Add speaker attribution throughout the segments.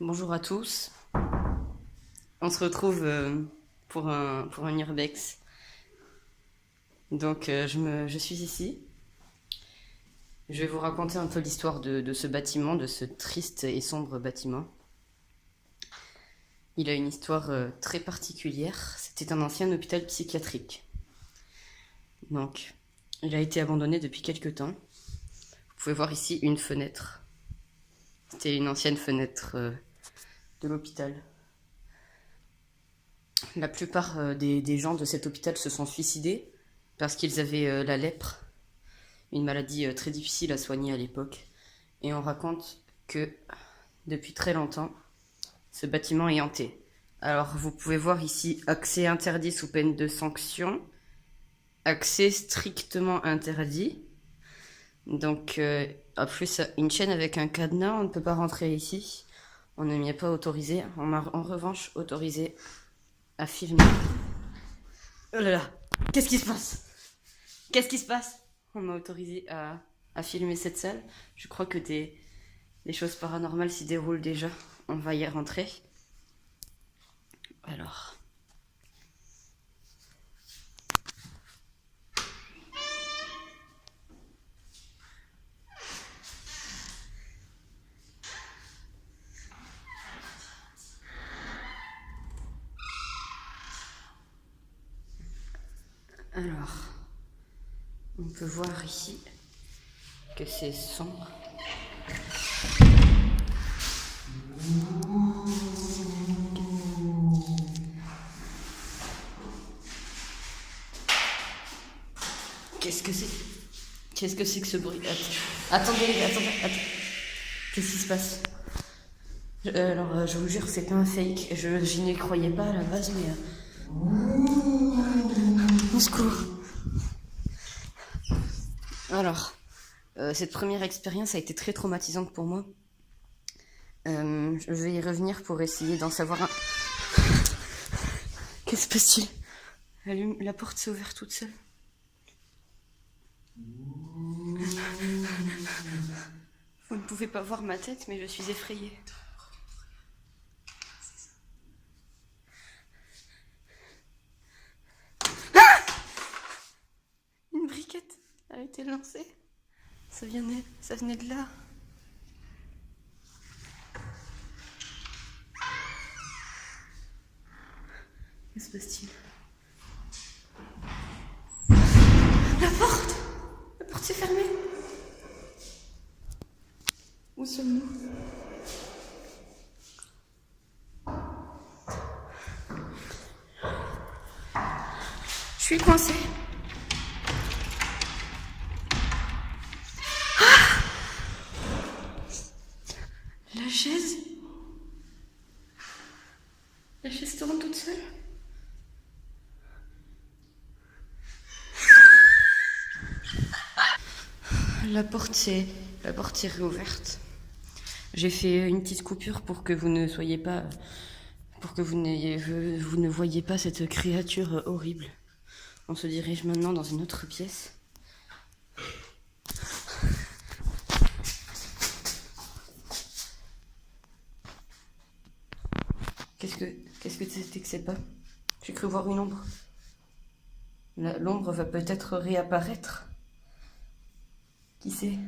Speaker 1: Bonjour à tous. On se retrouve pour un urbex. Donc je suis ici. Je vais vous raconter un peu l'histoire de ce bâtiment, de ce triste et sombre bâtiment. Il a une histoire très particulière. C'était un ancien hôpital psychiatrique. Donc, il a été abandonné depuis quelques temps. Vous pouvez voir ici une fenêtre. C'était une ancienne fenêtre de l'hôpital. La plupart des gens de cet hôpital se sont suicidés parce qu'ils avaient la lèpre, une maladie très difficile à soigner à l'époque. Et on raconte que depuis très longtemps, ce bâtiment est hanté. Alors vous pouvez voir ici accès interdit sous peine de sanction, accès strictement interdit. Donc en plus une chaîne avec un cadenas, on ne peut pas rentrer ici. On ne m'y est pas autorisé. On m'a en revanche autorisé à filmer. Oh là là, qu'est-ce qui se passe? Qu'est-ce qui se passe? On m'a autorisé à filmer cette salle. Je crois que des choses paranormales s'y déroulent déjà. On va y rentrer. Alors. Alors, on peut voir ici que c'est sombre. Qu'est-ce que c'est? Qu'est-ce que c'est que ce bruit? Attendez. Qu'est-ce qui se passe? Alors, je vous jure, c'est pas un fake. Je n'y croyais pas à la base, mais... Au secours. Alors, cette première expérience a été très traumatisante pour moi. Je vais y revenir pour essayer d'en savoir un... Qu'est-ce qui se passe-t-il? La porte s'est ouverte toute seule. Vous ne pouvez pas voir ma tête, mais je suis effrayée. Ah! Une briquette a été lancée. Ça venait de là. Qu'est-ce qui se passe-t-il? La porte! La porte s'est fermée. Où sommes-nous? Je suis coincée. Ah! La chaise tourne toute seule. La porte s'est réouverte. J'ai fait une petite coupure pour que vous ne soyez pas... pour que vous ne voyiez pas cette créature horrible. On se dirige maintenant dans une autre pièce. Qu'est-ce que c'était que c'est pas? J'ai cru voir une ombre. L'ombre va peut-être réapparaître. Qui sait?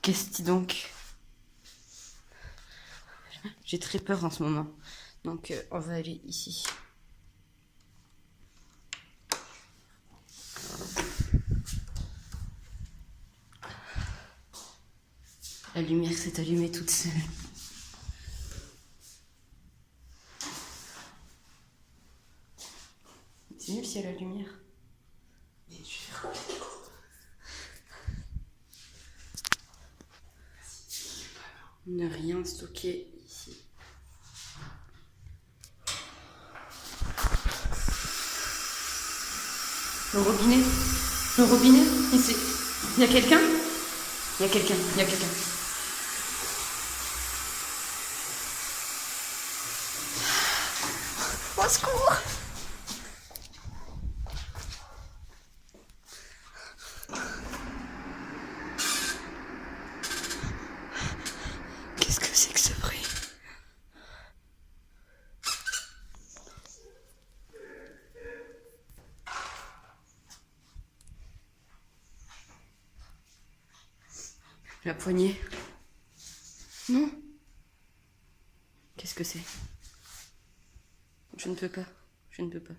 Speaker 1: Qu'est-ce donc? J'ai très peur en ce moment. Donc on va aller ici. La lumière s'est allumée toute seule. C'est nul s'il y a la lumière. Ne rien stocker ici. Le robinet, ici. Il y a quelqu'un? Il y a quelqu'un. Au secours! La poignée. Non. Qu'est-ce que c'est? Je ne peux pas. Je ne peux pas.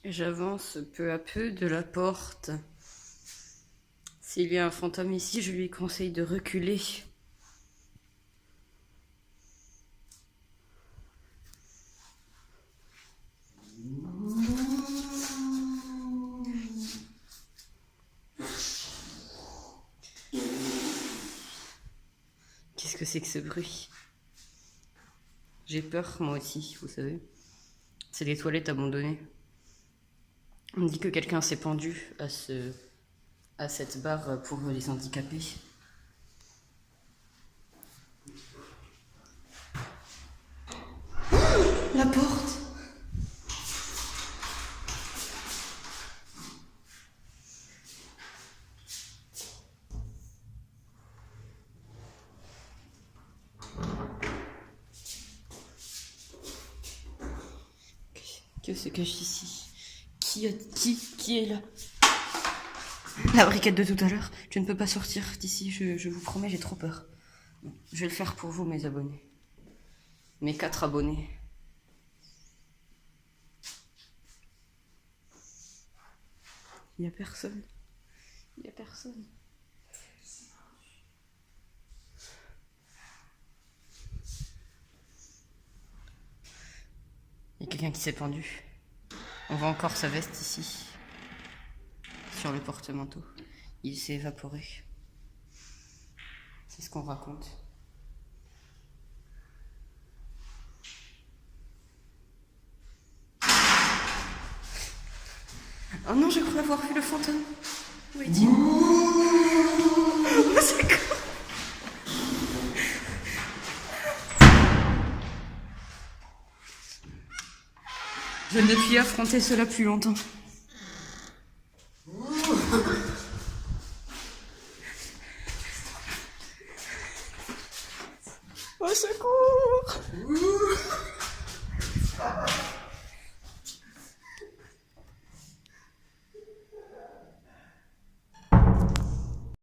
Speaker 1: J'avance peu à peu de la porte. S'il y a un fantôme ici, je lui conseille de reculer. Qu'est-ce que c'est que ce bruit? J'ai peur, moi aussi, vous savez. C'est les toilettes abandonnées. On me dit que quelqu'un s'est pendu à cette barre pour les handicapés. La porte! Que se cache ici? Qui est là? La briquette de tout à l'heure. Je ne peux pas sortir d'ici, je vous promets, j'ai trop peur. Je vais le faire pour vous, mes abonnés. Mes 4 abonnés. Il n'y a personne. Il n'y a personne. Il y a quelqu'un qui s'est pendu. On voit encore sa veste ici. Sur le porte-manteau. Il s'est évaporé. C'est ce qu'on raconte. Oh non, je crois avoir vu le fantôme. Où est-il? Oh, c'est quoi? Je ne puis affronter cela plus longtemps. Au secours!